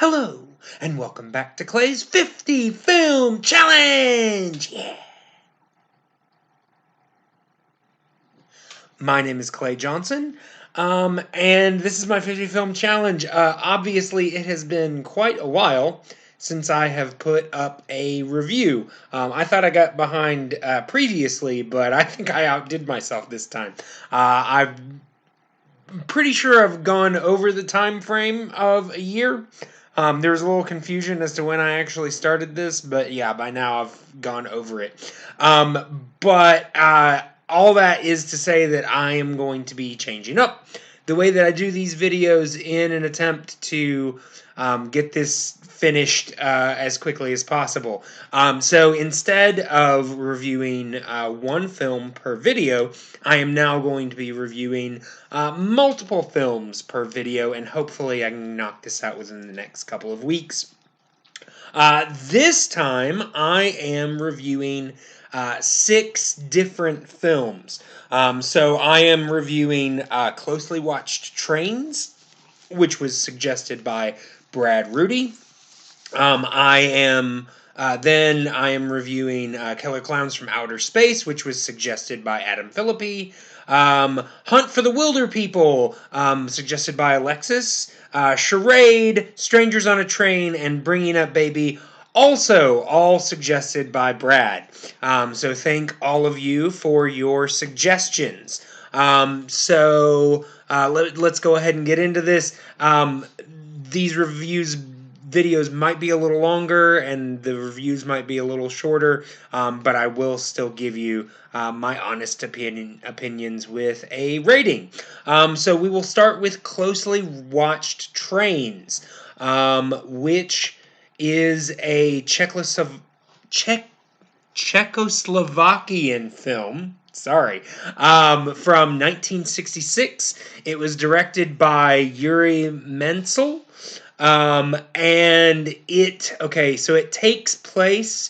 Hello, and welcome back to Clay's 50 Film Challenge! Yeah! My name is Clay Johnson, and this is my 50 Film Challenge. Obviously, it has been quite a while since I have put up a review. I thought I got behind previously, but I think I outdid myself this time. I'm pretty sure I've gone over the time frame of a year. There was a little confusion as to when I actually started this, but yeah, by now I've gone over it. But all that is to say that I am going to be changing up the way that I do these videos in an attempt to get this finished as quickly as possible. So instead of reviewing one film per video, I am now going to be reviewing multiple films per video, and hopefully I can knock this out within the next couple of weeks. This time I am reviewing 6 different films. So I am reviewing Closely Watched Trains, which was suggested by Brad Rudy. I am reviewing Killer Klowns from Outer Space, which was suggested by Adam Philippi. Hunt for the Wilderpeople, suggested by Alexis. Charade, Strangers on a Train, and Bringing Up Baby, also all suggested by Brad. So thank all of you for your suggestions. Let's go ahead and get into this. These videos might be a little longer and the reviews might be a little shorter, but I will still give you my honest opinions with a rating. So we will start with Closely Watched Trains, which is a Czechoslovakian film. From 1966. It was directed by Yuri Menzel. And it takes place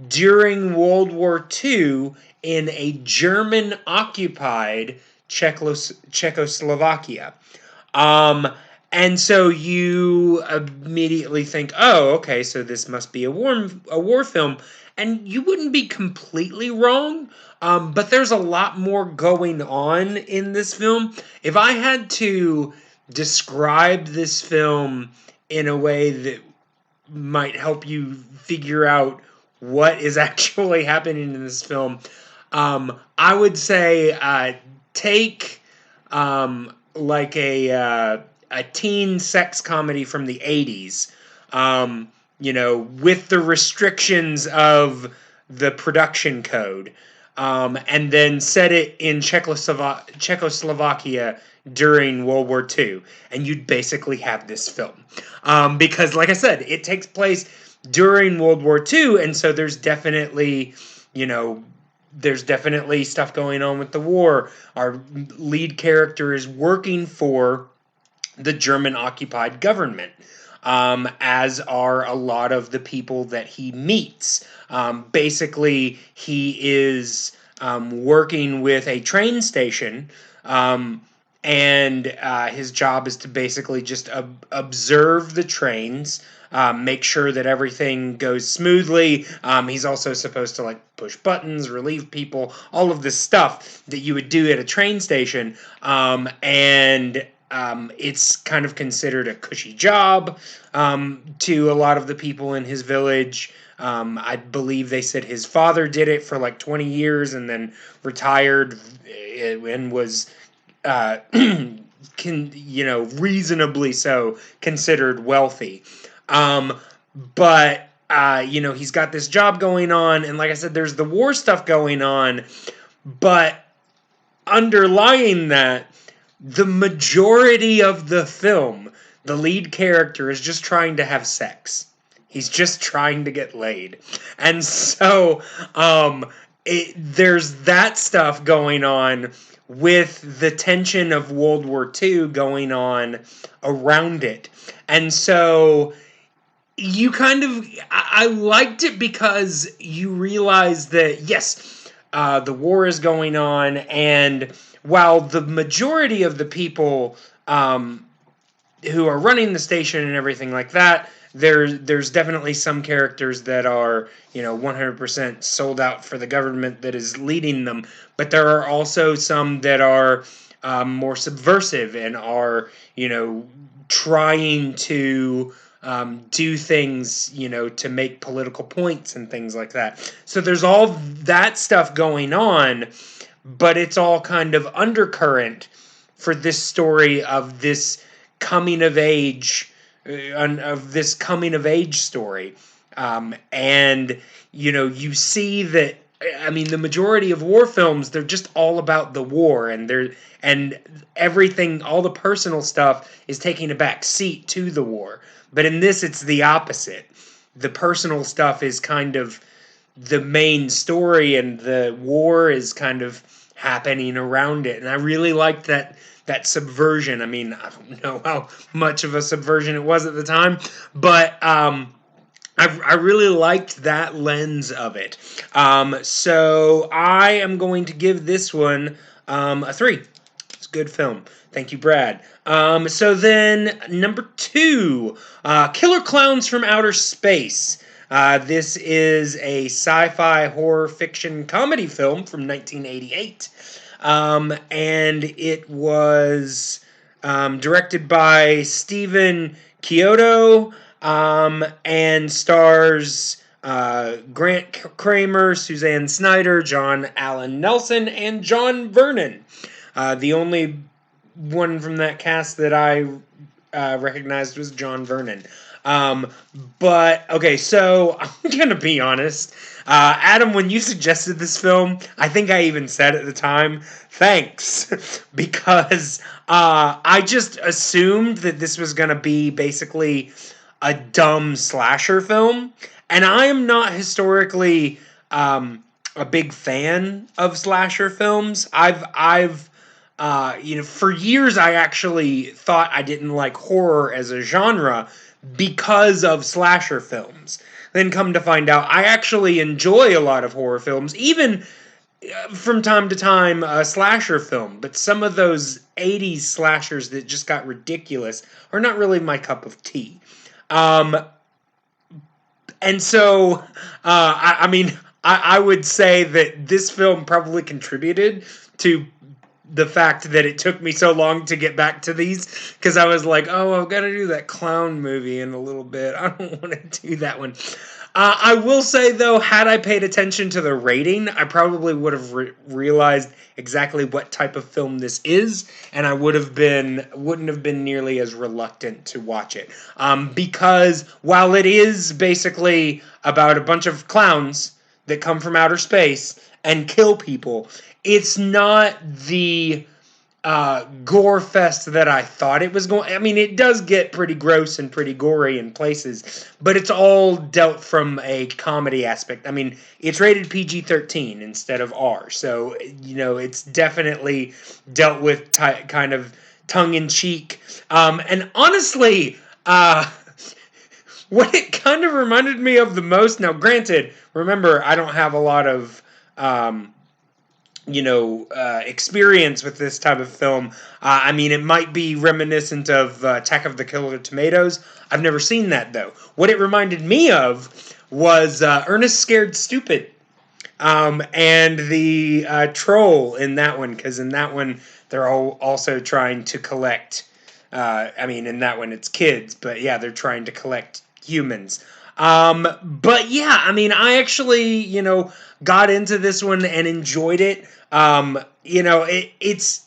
during World War II in a German-occupied Czechoslovakia. And so you immediately think, oh, okay, so this must be a war film. And you wouldn't be completely wrong, but there's a lot more going on in this film. If I had to describe this film in a way that might help you figure out what is actually happening in this film, I would say take like a teen sex comedy from the 80s, with the restrictions of the production code, and then set it in Czechoslovakia during World War II, and you'd basically have this film. Because, like I said, it takes place during World War II, and so there's definitely stuff going on with the war. Our lead character is working for the German-occupied government, as are a lot of the people that he meets. Basically, he is working with a train station, and his job is to basically just observe the trains, make sure that everything goes smoothly. He's also supposed to push buttons, relieve people, all of this stuff that you would do at a train station. It's kind of considered a cushy job to a lot of the people in his village. I believe they said his father did it for 20 years and then retired and was reasonably so considered wealthy. But he's got this job going on, and like I said, there's the war stuff going on, but underlying that, the majority of the film, the lead character is just trying to have sex. He's just trying to get laid. And so there's that stuff going on with the tension of World War II going on around it. And so I liked it because you realize that, yes, the war is going on, and while the majority of the people who are running the station and everything like that. There's definitely some characters that are 100% sold out for the government that is leading them, but there are also some that are more subversive and are trying to do things to make political points and things like that. So there's all that stuff going on, but it's all kind of undercurrent for this story of this coming of age story. And you see that, I mean, the majority of war films, they're just all about the war, and everything, all the personal stuff is taking a back seat to the war. But in this, it's the opposite. The personal stuff is kind of the main story, and the war is kind of happening around it. And I really liked that subversion. I mean, I don't know how much of a subversion it was at the time, but I really liked that lens of it. So I am going to give this one a 3. It's a good film. Thank you, Brad. So then, number 2, Killer Klowns from Outer Space. This is a sci-fi horror fiction comedy film from 1988. And it was directed by Stephen Chiodo, and stars Grant Kramer, Suzanne Snyder, John Allen Nelson, and John Vernon. The only one from that cast that I recognized was John Vernon. But, okay, so I'm going to be honest. Adam, when you suggested this film, I think I even said at the time, thanks. Because I just assumed that this was going to be basically a dumb slasher film. And I am not historically a big fan of slasher films. For years I actually thought I didn't like horror as a genre because of slasher films. Then come to find out, I actually enjoy a lot of horror films, even from time to time a slasher film. But some of those 80s slashers that just got ridiculous are not really my cup of tea. And so, I would say that this film probably contributed to the fact that it took me so long to get back to these, because I was like, oh, I've got to do that clown movie in a little bit. I don't want to do that one. I will say, though, had I paid attention to the rating, I probably would have realized exactly what type of film this is, and I wouldn't have been nearly as reluctant to watch it. Because while it is basically about a bunch of clowns that come from outer space and kill people, it's not the gore fest that I thought it was going. I mean, it does get pretty gross and pretty gory in places, but it's all dealt from a comedy aspect. I mean, it's rated PG-13 instead of R, so it's definitely dealt with kind of tongue-in-cheek. And honestly, what it kind of reminded me of the most. Now, granted, remember, I don't have a lot of experience with this type of film. I mean, it might be reminiscent of Attack of the Killer Tomatoes. I've never seen that, though. What it reminded me of was Ernest Scared Stupid, and the troll in that one, because in that one, they're all also trying to collect, in that one, it's kids, but yeah, they're trying to collect humans. But yeah, I mean, I actually, got into this one and enjoyed it. It's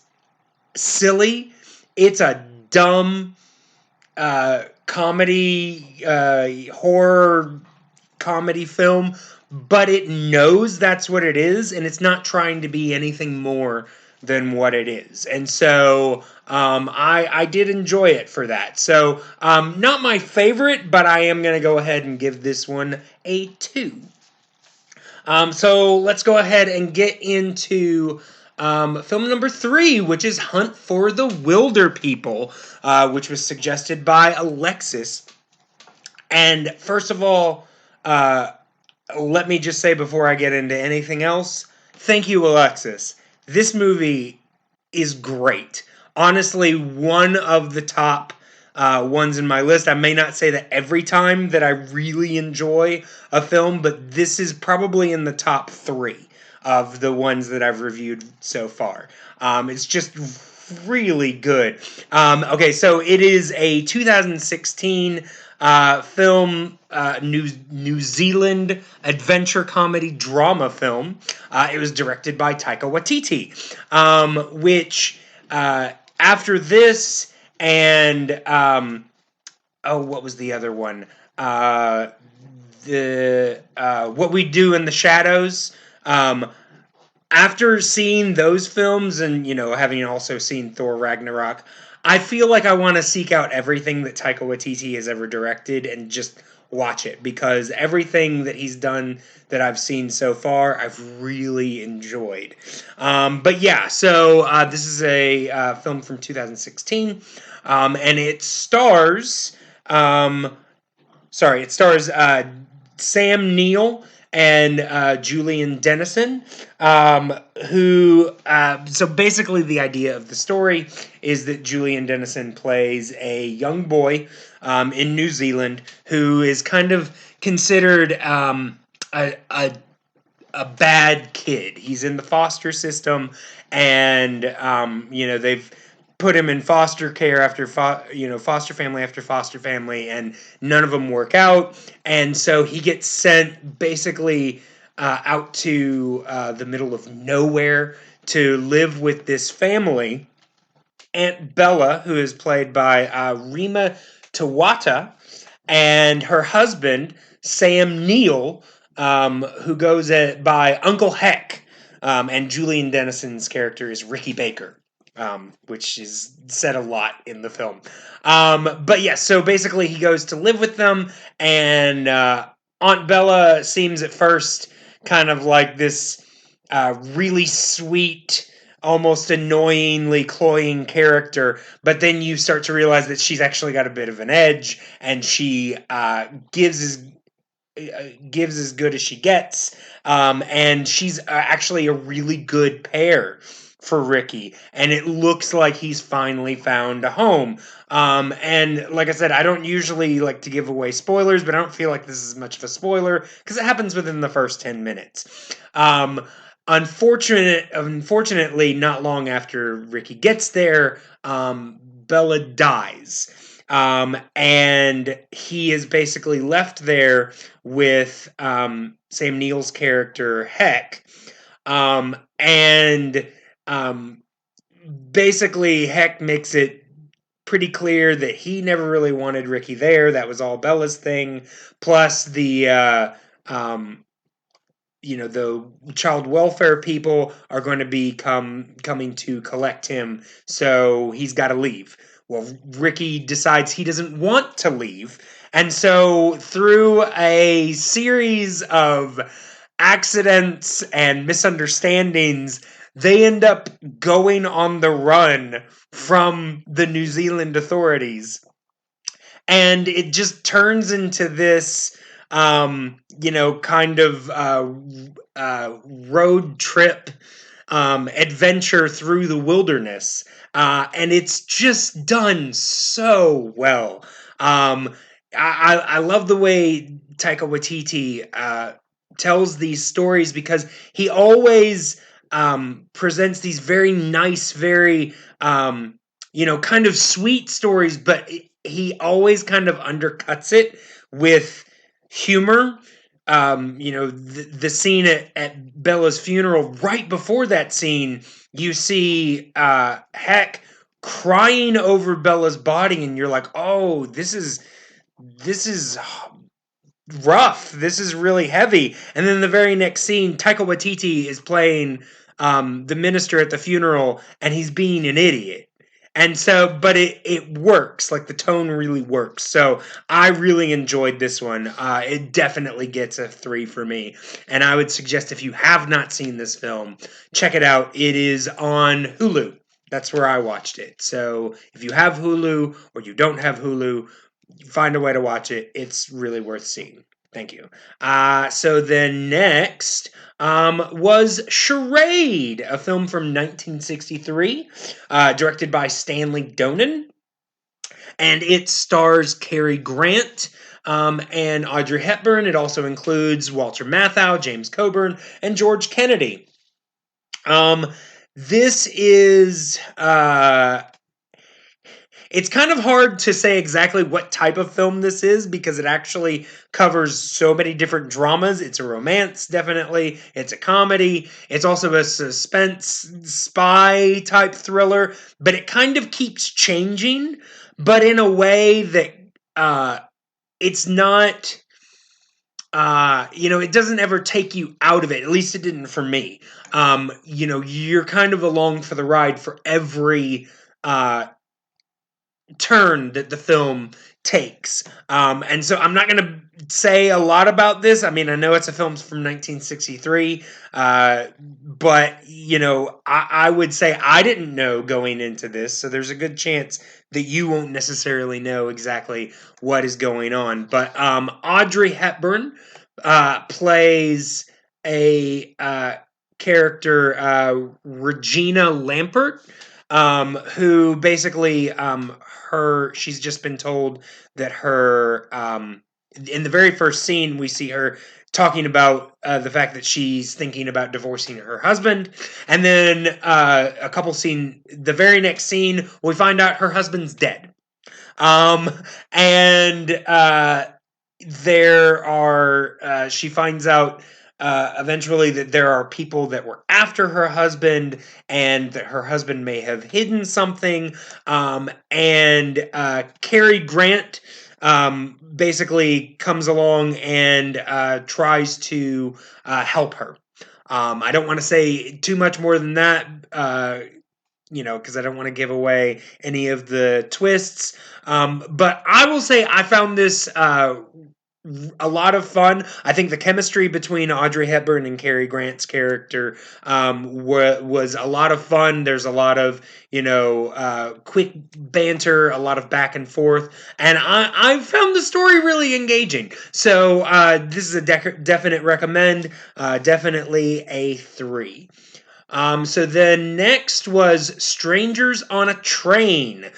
silly. It's a dumb comedy, horror comedy film, but it knows that's what it is, and it's not trying to be anything more than what it is. And so I did enjoy it for that. So not my favorite, but I am going to go ahead and give this one a 2. So let's go ahead and get into film number 3, which is Hunt for the Wilderpeople, which was suggested by Alexis. And first of all, let me just say before I get into anything else, thank you, Alexis. This movie is great. Honestly, one of the top ones in my list. I may not say that every time that I really enjoy a film, but this is probably in the top 3 of the ones that I've reviewed so far. It's just really good. Okay, so it is a 2016 film, New Zealand adventure comedy drama film. It was directed by Taika Waititi, which after this and what was the other one? The What We Do in the Shadows. After seeing those films and, having also seen Thor Ragnarok, I feel like I want to seek out everything that Taika Waititi has ever directed and just watch it, because everything that he's done that I've seen so far, I've really enjoyed. But yeah, so this is a film from 2016, and it stars, Sam Neill and Julian Dennison, so basically the idea of the story is that Julian Dennison plays a young boy in New Zealand who is kind of considered a bad kid. He's in the foster system, and they've put him in foster care after foster family after foster family, and none of them work out. And so he gets sent basically out to the middle of nowhere to live with this family. Aunt Bella, who is played by Rima Tawata, and her husband Sam Neill, who goes by Uncle Heck, and Julian Dennison's character is Ricky Baker, which is said a lot in the film. But yes, so basically he goes to live with them, and Aunt Bella seems at first kind of like this really sweet, almost annoyingly cloying character, but then you start to realize that she's actually got a bit of an edge, and she gives as good as she gets, and she's actually a really good pair for Ricky, and it looks like he's finally found a home. And like I said, I don't usually like to give away spoilers, but I don't feel like this is much of a spoiler because it happens within the first 10 minutes. Unfortunately, not long after Ricky gets there, Bella dies. And he is basically left there with Sam Neill's character, Heck. And basically, Heck makes it pretty clear that he never really wanted Ricky there. That was all Bella's thing. Plus, the child welfare people are going to be coming to collect him, so he's got to leave. Well, Ricky decides he doesn't want to leave, and so through a series of accidents and misunderstandings, they end up going on the run from the New Zealand authorities. And it just turns into this kind of road trip adventure through the wilderness, and it's just done so well. I love the way Taika Waititi tells these stories, because he always presents these very nice, very kind of sweet stories, but he always kind of undercuts it with humor. The scene at Bella's funeral, right before that scene, you see Heck crying over Bella's body, and you're like, oh, this is rough. This is really heavy. And then the very next scene, Taika Waititi is playing the minister at the funeral, and he's being an idiot. And so, but it works. Like, the tone really works. So I really enjoyed this one. It definitely gets a 3 for me. And I would suggest, if you have not seen this film, check it out. It is on Hulu. That's where I watched it. So if you have Hulu or you don't have Hulu, find a way to watch it. It's really worth seeing. Thank you. So then next was Charade, a film from 1963, directed by Stanley Donen. and it stars Cary Grant and Audrey Hepburn. It also includes Walter Matthau, James Coburn, and George Kennedy. This is it's kind of hard to say exactly what type of film this is because it actually covers so many different dramas. It's a romance, definitely. It's a comedy. It's also a suspense spy type thriller, but it kind of keeps changing, but in a way that it's not. It doesn't ever take you out of it. At least it didn't for me. You're kind of along for the ride for every turn that the film takes. And so I'm not going to say a lot about this. I mean, I know it's a film from 1963, but, I would say I didn't know going into this, so there's a good chance that you won't necessarily know exactly what is going on. But Audrey Hepburn plays a character, Regina Lampert, who basically she's just been told that her in the very first scene we see her talking about the fact that she's thinking about divorcing her husband, and then the very next scene we find out her husband's dead. And she finds out eventually that there are people that were after her husband and that her husband may have hidden something. And Cary Grant basically comes along and tries to help her. I don't want to say too much more than that, because I don't want to give away any of the twists. But I will say I found this a lot of fun. I think the chemistry between Audrey Hepburn and Cary Grant's character was a lot of fun. There's a lot of quick banter, a lot of back and forth, and I found the story really engaging. So this is a definite recommend. Definitely a 3. So then next was Strangers on a Train.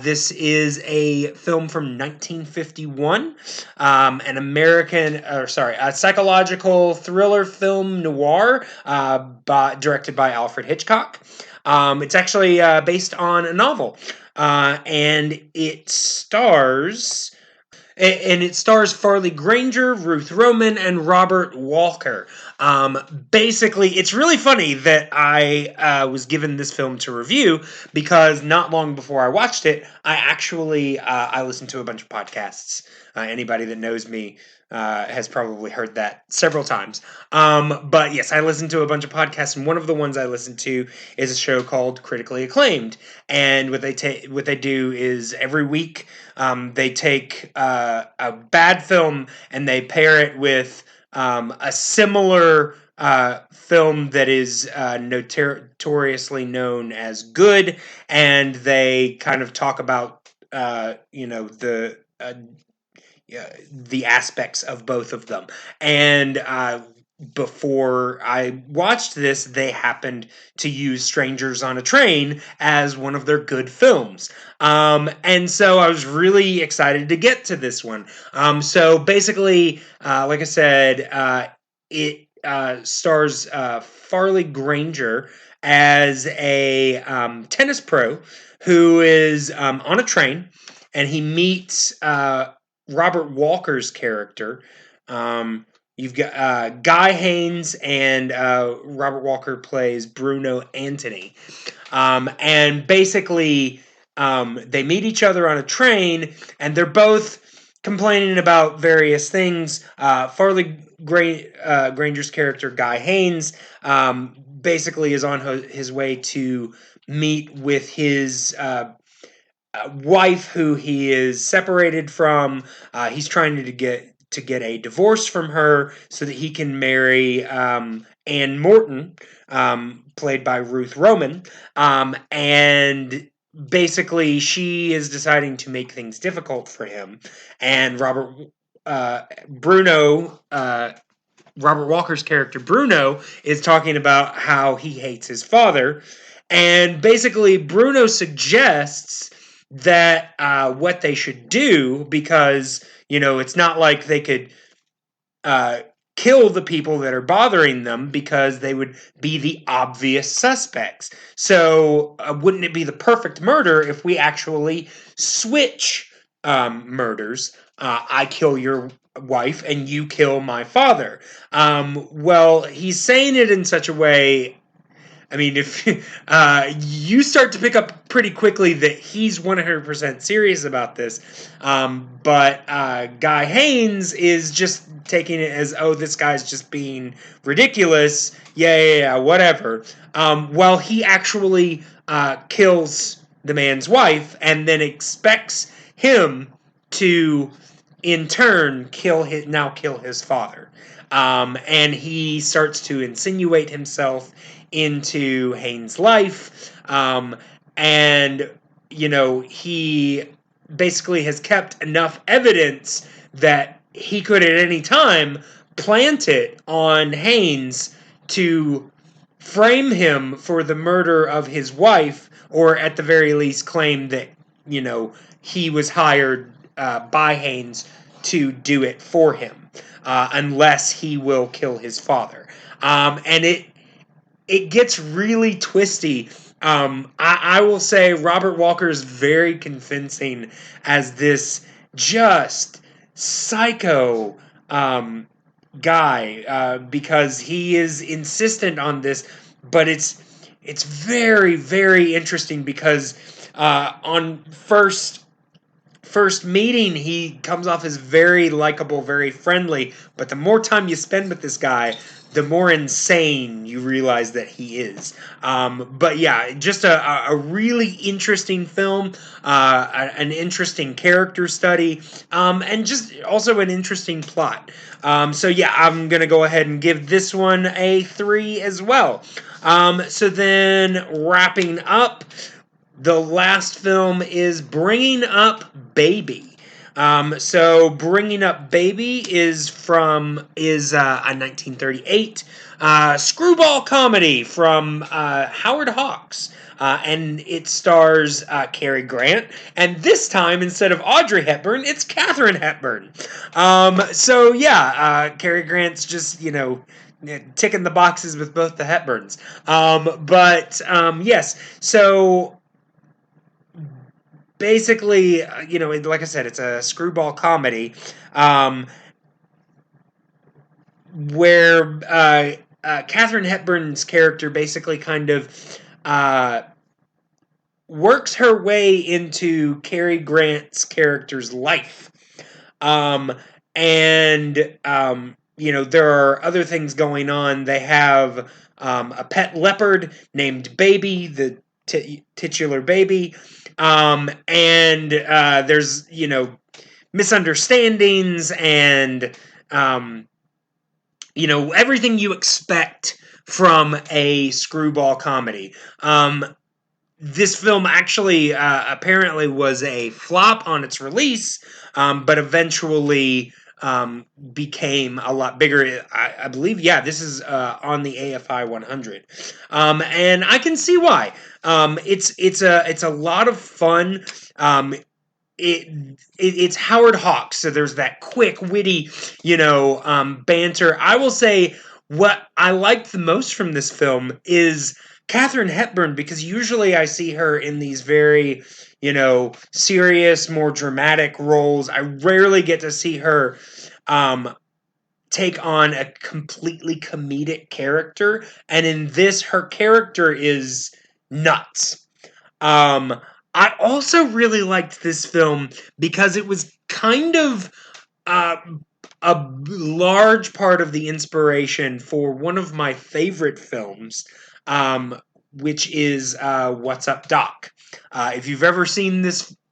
This is a film from 1951, a psychological thriller film noir, directed by Alfred Hitchcock. It's actually based on a novel, and it stars. And it stars Farley Granger, Ruth Roman, and Robert Walker. Basically, it's really funny that I was given this film to review because not long before I watched it, I listened to a bunch of podcasts. Anybody that knows me has probably heard that several times. But yes, I listened to a bunch of podcasts, and one of the ones I listened to is a show called Critically Acclaimed. And what they do is every week they take a bad film and they pair it with a similar film that is notoriously known as good, and they kind of talk about the aspects of both of them. And before I watched this, they happened to use Strangers on a Train as one of their good films. And so I was really excited to get to this one. So basically, like I said, it stars Farley Granger as a tennis pro who is on a train, and he meets Robert Walker's character. You've got Guy Haynes, and Robert Walker plays Bruno Antony. And basically, they meet each other on a train, and they're both complaining about various things. Farley Granger's character, Guy Haynes, basically is on his way to meet with his wife, who he is separated from. He's trying to get a divorce from her so that he can marry Anne Morton, played by Ruth Roman, and basically she is deciding to make things difficult for him. And Robert Walker's character Bruno is talking about how he hates his father, and basically Bruno suggests that what they should do, because it's not like they could uh, kill the people that are bothering them, because they would be the obvious suspects. So, wouldn't it be the perfect murder if we actually switch murders? I kill your wife and you kill my father. Well, he's saying it in such a way. I mean, if you start to pick up pretty quickly that he's 100% serious about this, but Guy Haynes is just taking it as, oh, this guy's just being ridiculous. Yeah, whatever. Well, he actually kills the man's wife and then expects him to, in turn, kill his father. And he starts to insinuate himself into Haynes' life. And, he basically has kept enough evidence that he could at any time plant it on Haynes to frame him for the murder of his wife, or at the very least claim that, he was hired by Haynes to do it for him, unless he will kill his father. And it gets really twisty. I will say Robert Walker is very convincing as this just psycho guy, because he is insistent on this, but it's very, very interesting, because on first meeting, he comes off as very likable, very friendly. But the more time you spend with this guy, the more insane you realize that he is. But yeah, just a really interesting film, an interesting character study, and just also an interesting plot. So yeah, I'm going to go ahead and give this one a 3 as well. So then wrapping up, the last film is Bringing Up Baby. So Bringing Up Baby is a 1938 screwball comedy from Howard Hawks. And it stars Cary Grant, and this time, instead of Audrey Hepburn, it's Katharine Hepburn. So yeah, Cary Grant's just ticking the boxes with both the Hepburns. But yes, so basically, like I said, it's a screwball comedy, where Katharine Hepburn's character basically kind of works her way into Cary Grant's character's life. Um, and, there are other things going on. They have a pet leopard named Baby, the titular baby. And there's, misunderstandings and, everything you expect from a screwball comedy. This film actually apparently was a flop on its release, but eventually became a lot bigger. I believe, yeah, this is on the AFI 100, and I can see why. It's a lot of fun. It's Howard Hawks, so there's that quick, witty, banter. I will say what I liked the most from this film is Katharine Hepburn, because usually I see her in these very, serious, more dramatic roles. I rarely get to see her take on a completely comedic character, and in this, her character is nuts. Um, I also really liked this film because it was kind of uh, a large part of the inspiration for one of my favorite films, which is What's Up, Doc? If you've ever seen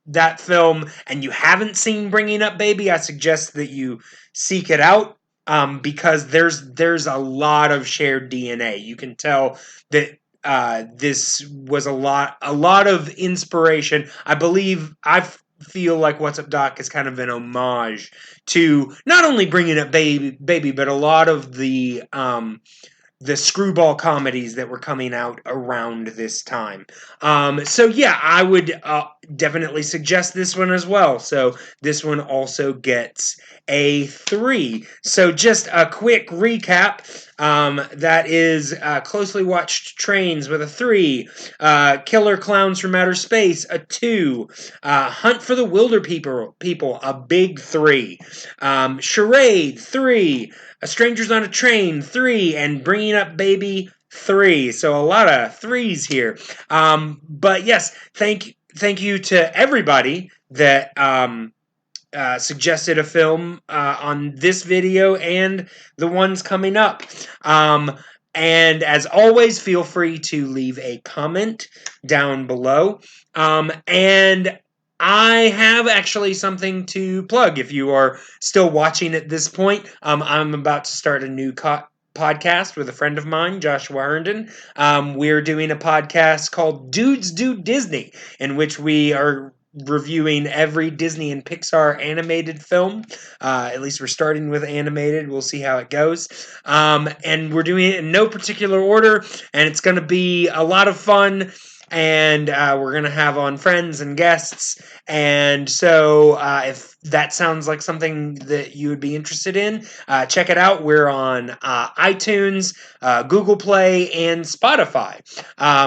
that film and you haven't seen Bringing Up Baby, I suggest that you seek it out, because there's a lot of shared DNA. You can tell that this was a lot of inspiration. I feel like What's Up, Doc is kind of an homage to not only Bringing Up Baby, but a lot of the the screwball comedies that were coming out around this time. So yeah, I would definitely suggest this one as well. So this one also gets a 3. So just a quick recap. That is Closely Watched Trains with a 3, Killer Clowns from Outer Space a 2, Hunt for the Wilderpeople a big 3, Charade 3, A Stranger's on a Train 3, and Bringing Up Baby 3. So a lot of threes here. But yes, thank you to everybody that suggested a film on this video and the ones coming up. And as always, feel free to leave a comment down below. And I have actually something to plug if you are still watching at this point. I'm about to start a new podcast with a friend of mine, Joshua Herndon. We're doing a podcast called Dudes Do Disney, in which we are reviewing every Disney and Pixar animated film. At least we're starting with animated. We'll see how it goes. And we're doing it in no particular order, and it's going to be a lot of fun. And we're going to have on friends and guests. And so if that sounds like something that you would be interested in, check it out. We're on iTunes, Google Play, and Spotify.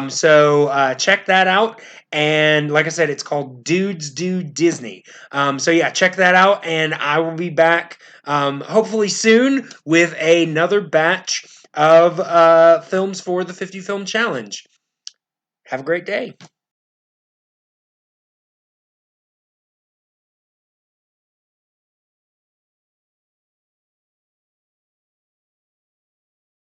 So check that out. And like I said, it's called Dudes Do Disney. So yeah, check that out. And I will be back hopefully soon with another batch of films for the 50 Film Challenge. Have a great day.